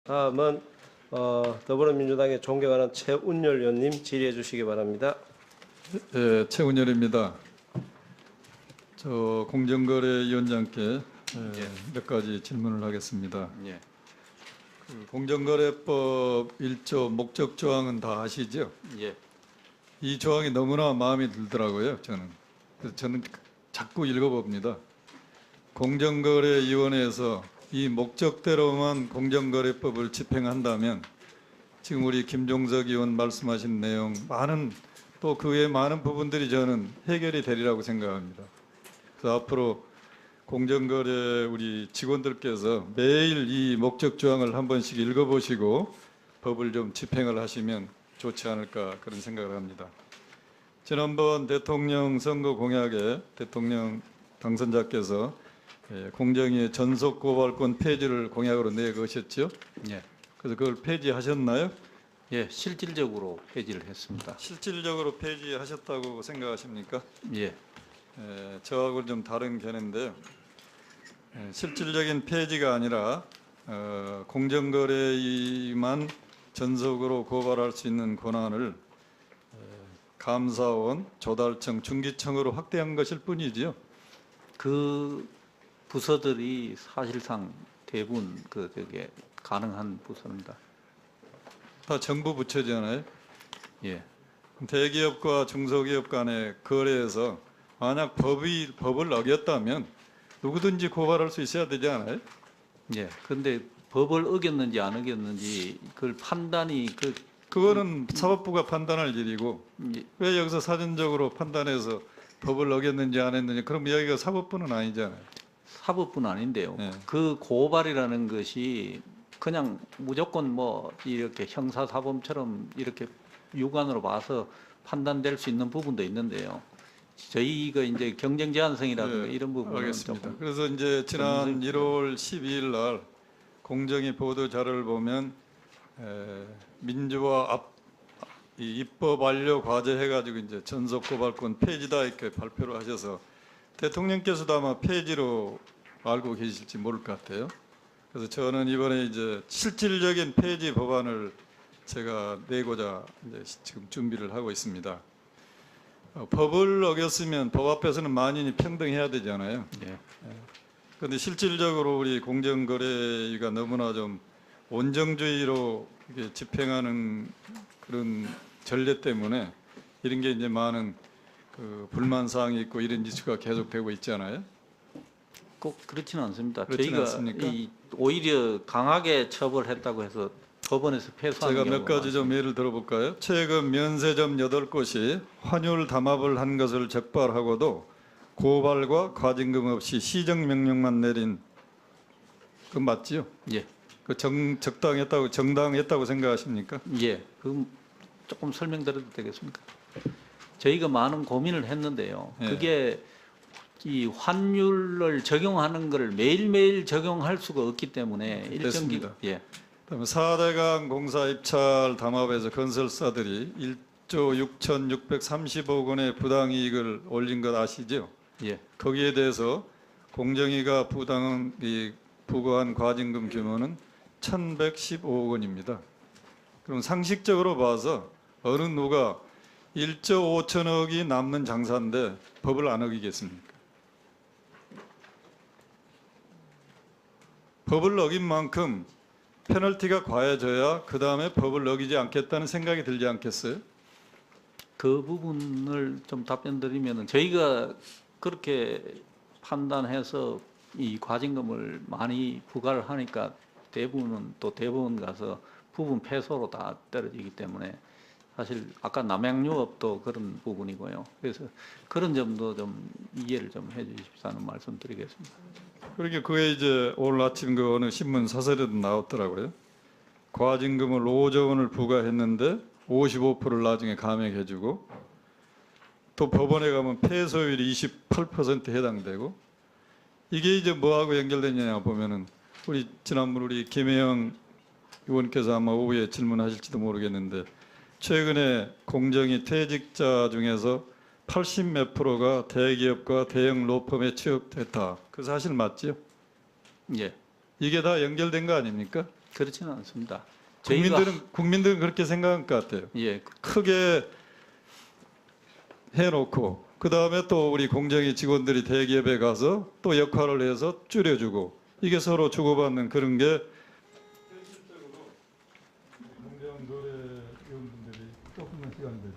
다음은 더불어민주당의 존경하는 최운열 의원님 질의해 주시기 바랍니다. 예, 최운열입니다. 저 공정거래위원장께 몇 가지 질문을 하겠습니다. 예. 그 공정거래법 1조 목적 조항은 다 아시죠? 예. 이 조항이 너무나 마음에 들더라고요. 저는. 그래서 저는 자꾸 읽어봅니다. 공정거래위원회에서 이 목적대로만 공정거래법을 집행한다면 지금 우리 김종석 의원 말씀하신 내용 또 그 외에 많은 부분들이 저는 해결이 되리라고 생각합니다. 그래서 앞으로 공정거래 우리 직원들께서 매일 이 목적 조항을 한 번씩 읽어보시고 법을 좀 집행을 하시면 좋지 않을까 그런 생각을 합니다. 지난번 대통령 선거 공약에 대통령 당선자께서 공정위의 전속 고발권 폐지를 공약으로 내거셨죠. 예. 그래서 그걸 폐지하셨나요? 예, 실질적으로 폐지를 했습니다. 실질적으로 폐지하셨다고 생각하십니까? 예. 저하고는 좀 다른 견해인데요. 실질적인 폐지가 아니라 공정거래위만 전속으로 고발할 수 있는 권한을 감사원, 조달청, 중기청으로 확대한 것일 뿐이지요. 그 부서들이 사실상 대부분 저게 가능한 부서입니다. 다 정부 부처잖아요. 예. 대기업과 중소기업 간의 거래에서 만약 법을 어겼다면 누구든지 고발할 수 있어야 되지 않아요? 예. 근데 법을 어겼는지 안 어겼는지 그걸 판단이 그거는 사법부가 판단할 일이고 예, 왜 여기서 사전적으로 판단해서 법을 어겼는지 안 했는지 그럼 여기가 사법부는 아니잖아요. 사법부는 아닌데요. 예. 그 고발이라는 것이 그냥 무조건 뭐 이렇게 형사사범처럼 이렇게 육안으로 봐서 판단될 수 있는 부분도 있는데요. 저희가 이제 경쟁 제한성이라든가 네, 이런 부분은 알겠습니다. 조금 그래서 이제 지난 1월 12일 날 공정위 보도 자료를 보면 민주화 이 입법 완료 과제 해가지고 이제 전속 고발권 폐지다 이렇게 발표를 하셔서 대통령께서도 아마 폐지로 알고 계실지 모를 것 같아요. 그래서 저는 이번에 이제 실질적인 폐지 법안을 제가 내고자 이제 지금 준비를 하고 있습니다. 법을 어겼으면 법 앞에서는 만인이 평등해야 되잖아요. 예. 그런데 실질적으로 우리 공정거래위가 너무나 좀 원정주의로 이렇게 집행하는 그런 전례 때문에 이런 게 이제 많은 그 불만 사항이 있고 이런 이슈가 계속되고 있잖아요. 꼭 그렇지는 않습니다. 그렇지는 저희가 않습니까? 오히려 강하게 처벌했다고 해서 법원에서 패소하는 제가 몇 경우가 가지 좀 예를 들어볼까요? 최근 면세점 8곳이 환율 담합을 한 것을 적발하고도 고발과 과징금 없이 시정명령만 내린 그건 맞지요? 예, 그 정당했다고 생각하십니까? 예. 그 조금 설명드려도 되겠습니까? 저희가 많은 고민을 했는데요. 예. 그게 이 환율을 적용하는 걸 매일매일 적용할 수가 없기 때문에 일정 됐습니다. 예, 그다음에 4대강 공사 입찰 담합에서 건설사들이 1조 6,630억 원의 부당이익을 올린 것 아시죠? 예, 거기에 대해서 공정위가 부과한 과징금 규모는 1,115억 원입니다. 그럼 상식적으로 봐서 어느 누가 1조 5천억이 남는 장사인데 법을 안 어기겠습니까? 법을 어긴 만큼 페널티가 과해져야 그 다음에 법을 어기지 않겠다는 생각이 들지 않겠어요? 그 부분을 좀 답변드리면은 저희가 그렇게 판단해서 이 과징금을 많이 부과를 하니까 대부분은 또 대법원 가서 부분 패소로 다 떨어지기 때문에 사실 아까 남양유업도 그런 부분이고요. 그래서 그런 점도 좀 이해를 좀 해주십사는 말씀드리겠습니다. 그러게 그게 이제 오늘 아침 그 어느 신문 사설에도 나왔더라고요. 과징금을 5조 원을 부과했는데 55%를 나중에 감액해주고 또 법원에 가면 패소율이 28% 해당되고 이게 이제 뭐하고 연결되느냐 보면은 지난번 우리 김혜영 의원께서 아마 오후에 질문하실지도 모르겠는데 최근에 공정위 퇴직자 중에서 80몇 프로가 대기업과 대형 로펌에 취업됐다. 그 사실 맞지요? 예, 이게 다 연결된 거 아닙니까? 그렇지는 않습니다. 저희가 국민들은 그렇게 생각할 것 같아요. 예, 크게 해놓고 그 다음에 또 우리 공정위 직원들이 대기업에 가서 또 역할을 해서 줄여주고 이게 서로 주고받는 그런 게 현실적으로 공정거래위원분들이 조금만 시간 되죠.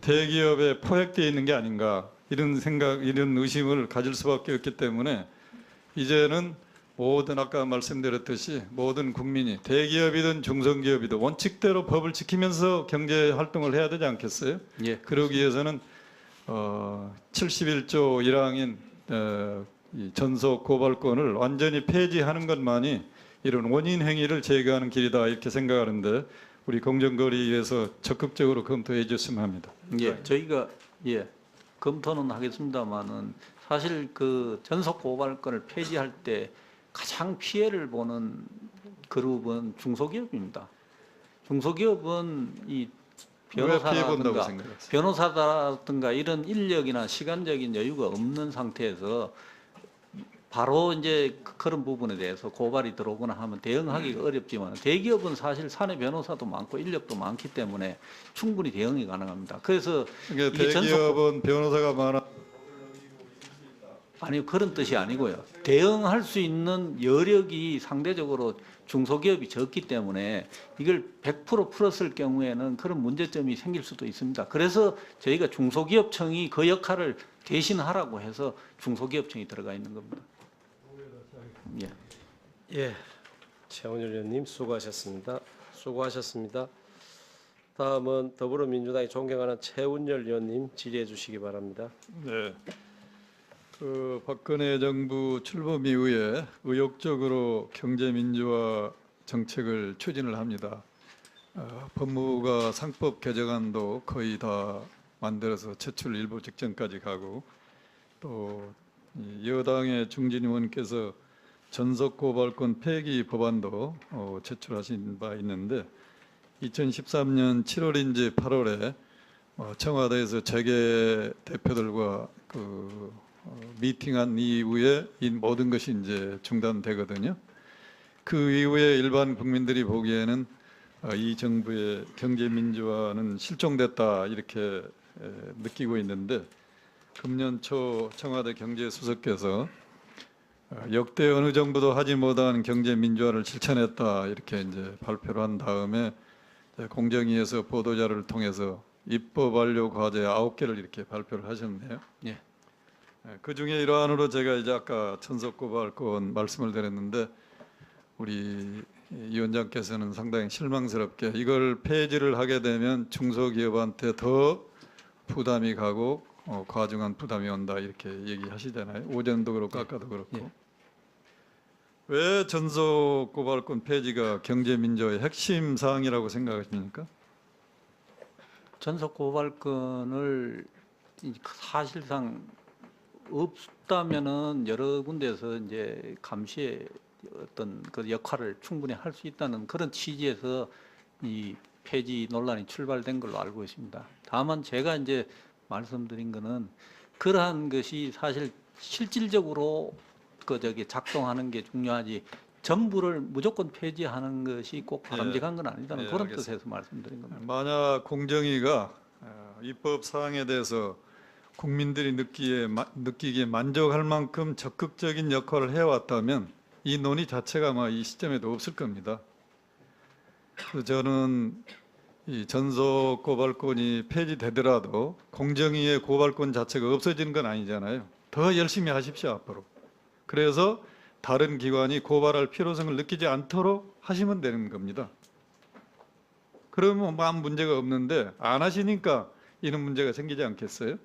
대기업에 포획되어 있는 게 아닌가 이런 생각, 이런 의심을 가질 수밖에 없기 때문에 이제는 모든 아까 말씀드렸듯이 모든 국민이 대기업이든 중소기업이든 원칙대로 법을 지키면서 경제 활동을 해야 되지 않겠어요? 예, 그러기 위해서는 71조 1항인 이 전속 고발권을 완전히 폐지하는 것만이 이런 원인 행위를 제거하는 길이다 이렇게 생각하는데 우리 공정거래위에서 적극적으로 검토해 주셨으면 합니다. 예, 저희가 예 검토는 하겠습니다만은 사실 그 전속 고발권을 폐지할 때 가장 피해를 보는 그룹은 중소기업입니다. 중소기업은 이 왜 피해 본다고 변호사라든가 생각하세요? 변호사라든가 이런 인력이나 시간적인 여유가 없는 상태에서 바로 이제 그런 부분에 대해서 고발이 들어오거나 하면 대응하기가 어렵지만 대기업은 사실 사내 변호사도 많고 인력도 많기 때문에 충분히 대응이 가능합니다. 그래서 그러니까 이게 대기업은 변호사가 많아. 아니요, 그런 뜻이 아니고요. 대응할 수 있는 여력이 상대적으로 중소기업이 적기 때문에 이걸 100% 풀었을 경우에는 그런 문제점이 생길 수도 있습니다. 그래서 저희가 중소기업청이 그 역할을 대신하라고 해서 중소기업청이 들어가 있는 겁니다. 예. 예, 최원열 의원님 수고하셨습니다. 수고하셨습니다. 다음은 더불어민주당이 존경하는 최운열 의원님 질의해 주시기 바랍니다. 네. 그 박근혜 정부 출범 이후에 의욕적으로 경제 민주화 정책을 추진을 합니다. 법무부가 상법 개정안도 거의 다 만들어서 제출 일부 직전까지 가고 또 여당의 중진 의원께서 전속 고발권 폐기 법안도 제출하신 바 있는데 2013년 7월인지 8월에 청와대에서 재계 대표들과 미팅한 이후에 이 모든 것이 이제 중단되거든요. 그 이후에 일반 국민들이 보기에는 이 정부의 경제 민주화는 실종됐다 이렇게 느끼고 있는데 금년 초 청와대 경제수석께서 역대 어느 정부도 하지 못한 경제 민주화를 실천했다 이렇게 이제 발표를 한 다음에 공정위에서 보도자료를 통해서 입법 완료 과제 9개를 이렇게 발표를 하셨네요. 예. 그 중에 일환으로 제가 이제 아까 전속 고발권 말씀을 드렸는데 우리 위원장께서는 상당히 실망스럽게 이걸 폐지를 하게 되면 중소기업한테 더 부담이 가고 과중한 부담이 온다 이렇게 얘기하시잖아요. 오전도 그렇고 아까도 그렇고. 예. 왜 전속 고발권 폐지가 경제 민주화의 핵심 사항이라고 생각하십니까? 전속 고발권을 사실상 없다면은 여러 군데에서 이제 감시의 어떤 그 역할을 충분히 할 수 있다는 그런 취지에서 이 폐지 논란이 출발된 걸로 알고 있습니다. 다만 제가 이제 말씀드린 거는 그러한 것이 사실 실질적으로 작동하는 게 중요하지 전부를 무조건 폐지하는 것이 꼭 바람직한 건 아니다는 그런 알겠습니다. 뜻에서 말씀드린 겁니다. 만약 공정위가 입법 사항에 대해서 국민들이 느끼기에 만족할 만큼 적극적인 역할을 해왔다면 이 논의 자체가 아마 이 시점에도 없을 겁니다. 그래서 저는 이 전속 고발권이 폐지되더라도 공정위의 고발권 자체가 없어지는 건 아니잖아요. 더 열심히 하십시오 앞으로. 그래서 다른 기관이 고발할 필요성을 느끼지 않도록 하시면 되는 겁니다. 그러면 아무 문제가 없는데 안 하시니까 이런 문제가 생기지 않겠어요?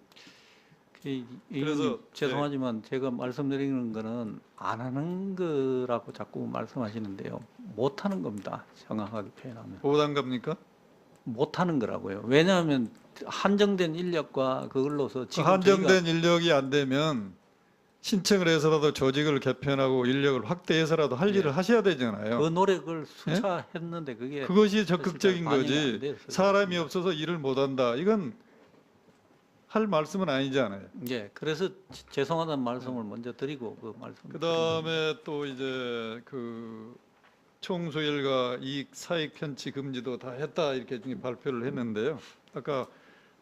그래서 죄송하지만 제가 말씀드리는 거는 안 하는 거라고 자꾸 말씀하시는데요. 못 하는 겁니다. 정확하게 표현하면. 보단갑니까? 못 하는 거라고요. 왜냐하면 한정된 인력과 그걸로서 지금 한정된 인력이 안 되면 신청을 해서라도 조직을 개편하고 인력을 확대해서라도 할 일을 하셔야 되잖아요. 그 노력을 수차 했는데 그게 그것이 적극적인 반영이 안 거지. 돼서 사람이 없어서 일을 못한다. 이건 할 말씀은 아니잖아요. 예, 그래서 죄송하다는 말씀을 먼저 드리고 그 말씀. 그 다음에 또 이제 그 총수일과 이익 사익 편취 금지도 다 했다 이렇게 발표를 했는데요. 아까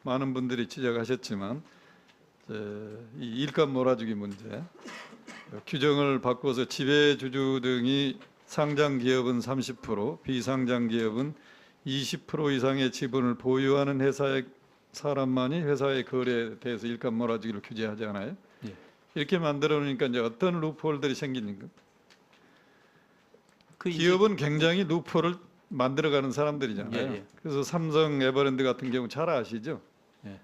많은 분들이 지적하셨지만 이 일감 몰아주기 문제 규정을 바꿔서 지배주주 등이 상장 기업은 30%, 비상장 기업은 20% 이상의 지분을 보유하는 회사의 사람만이 회사의 거래에 대해서 일감 몰아주기를 규제하지 않아요? 예. 이렇게 만들어 놓으니까 이제 어떤 루프홀들이 생기는가? 그 이제- 기업은 굉장히 루프홀을 만들어가는 사람들이잖아요. 예, 예. 그래서 삼성, 에버랜드 같은 경우 잘 아시죠? 예.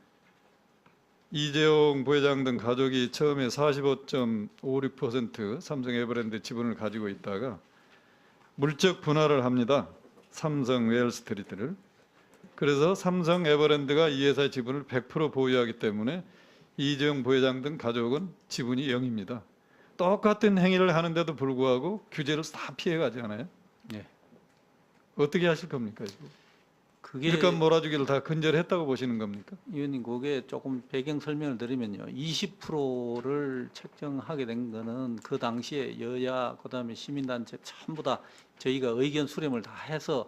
이재용 부회장 등 가족이 처음에 45.56% 삼성 에버랜드 지분을 가지고 있다가 물적 분할을 합니다. 삼성 웨어스트리트를. 그래서 삼성 에버랜드가 이 회사의 지분을 100% 보유하기 때문에 이재용 부회장 등 가족은 지분이 0입니다. 똑같은 행위를 하는데도 불구하고 규제를 다 피해가잖아요. 예. 어떻게 하실 겁니까? 지금? 그게 일감 몰아주기를 다 근절했다고 보시는 겁니까? 의원님, 그게 조금 배경 설명을 드리면요. 20%를 책정하게 된 거는 그 당시에 여야 그다음에 시민단체 전부 다 저희가 의견 수렴을 다 해서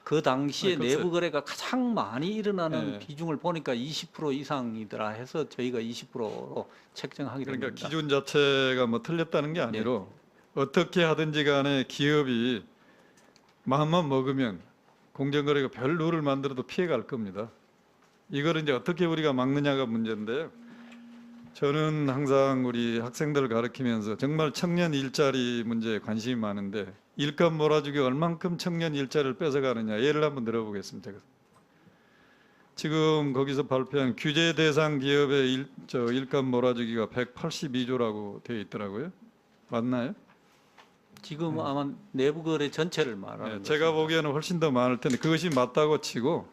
그 당시에 글쎄. 내부 거래가 가장 많이 일어나는 예. 비중을 보니까 20% 이상이더라 해서 저희가 20%로 책정하게 된 그러니까 겁니다. 기준 자체가 뭐 틀렸다는 게 아니로 어떻게 하든지 간에 기업이 마음만 먹으면 공정거래가 별 룰을 만들어도 피해갈 겁니다. 이거를 이제 어떻게 우리가 막느냐가 문제인데요. 저는 항상 우리 학생들을 가르치면서 정말 청년 일자리 문제에 관심이 많은데 일감 몰아주기 얼만큼 청년 일자리를 뺏어가느냐 예를 한번 들어보겠습니다. 지금 거기서 발표한 규제 대상 기업의 일감 몰아주기가 182조라고 되어 있더라고요. 맞나요? 지금 아마 내부 거래 전체를 말하는 제가 보기에는 훨씬 더 많을 텐데 그것이 맞다고 치고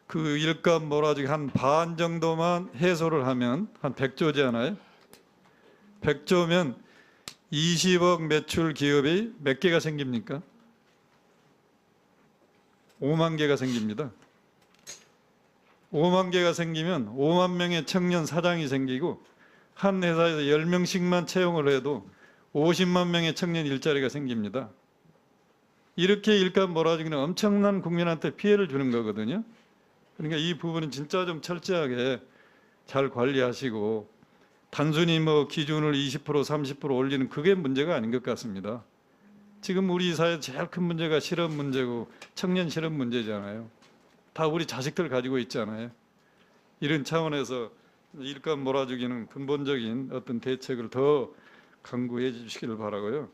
그 일감 몰아주기 한 반 정도만 해소를 하면 한 100조잖아요. 100조면 20억 매출 기업이 몇 개가 생깁니까? 5만 개가 생깁니다. 5만 개가 생기면 5만 명의 청년 사장이 생기고 한 회사에서 10명씩만 채용을 해도 50만 명의 청년 일자리가 생깁니다. 이렇게 일감 몰아주기는 엄청난 국민한테 피해를 주는 거거든요. 그러니까 이 부분은 진짜 좀 철저하게 잘 관리하시고 단순히 뭐 기준을 20% 30% 올리는 그게 문제가 아닌 것 같습니다. 지금 우리 사회 제일 큰 문제가 실업 문제고 청년 실업 문제잖아요. 다 우리 자식들 가지고 있잖아요. 이런 차원에서 일감 몰아주기는 근본적인 어떤 대책을 더 강구해 주시기를 바라고요.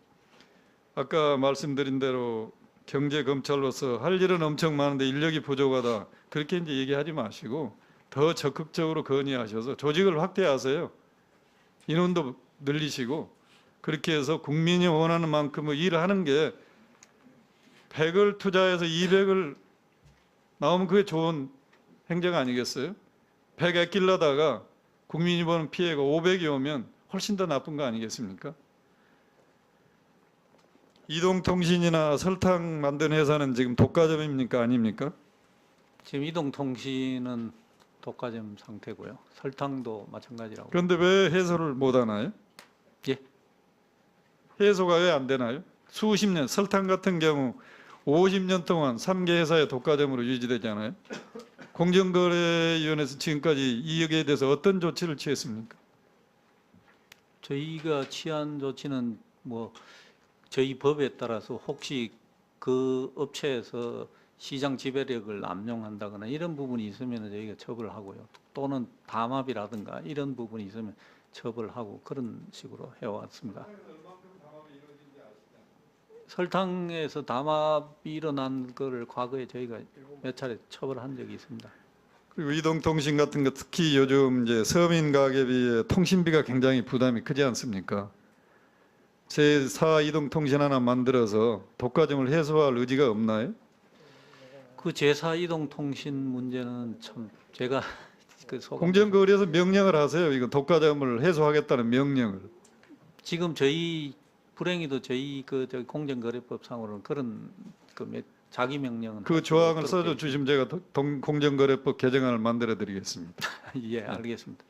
아까 말씀드린 대로 경제 검찰로서 할 일은 엄청 많은데 인력이 부족하다. 그렇게 이제 얘기하지 마시고 더 적극적으로 건의하셔서 조직을 확대하세요. 인원도 늘리시고 그렇게 해서 국민이 원하는 만큼의 일을 하는 게 100을 투자해서 200을 나오면 그게 좋은 행정 아니겠어요? 100 아끼려다가 국민이 보는 피해가 500이 오면 훨씬 더 나쁜 거 아니겠습니까? 이동통신이나 설탕 만든 회사는 지금 독과점입니까? 아닙니까? 지금 이동통신은 독과점 상태고요. 설탕도 마찬가지라고. 그런데 왜 해소를 못 하나요? 예. 해소가 왜 안 되나요? 수십 년, 설탕 같은 경우 50년 동안 3개 회사의 독과점으로 유지되잖아요. 공정거래위원회에서 지금까지 이에 대해서 어떤 조치를 취했습니까? 저희가 취한 조치는 뭐 저희 법에 따라서 혹시 그 업체에서 시장 지배력을 남용한다거나 이런 부분이 있으면 저희가 처벌하고요. 또는 담합이라든가 이런 부분이 있으면 처벌하고 그런 식으로 해왔습니다. 설탕에서 담합이 일어난 거를 과거에 저희가 몇 차례 처벌한 적이 있습니다. 그리고 이동통신 같은 거 특히 요즘 이제 서민 가격에 비해 통신비가 굉장히 부담이 크지 않습니까? 제4 이동통신 하나 만들어서 독과점을 해소할 의지가 없나요? 그 제4 이동통신 문제는 참 제가 그 소감 공정거래에서 명령을 하세요. 이거 독과점을 해소하겠다는 명령을. 지금 저희 불행히도 저희 저기 공정거래법상으로는 그런 자기 명령은 그 할 수가 조항을 없도록 써줘 돼 주시면 제가 공정거래법 개정안을 만들어 드리겠습니다. 있- 예, 알겠습니다.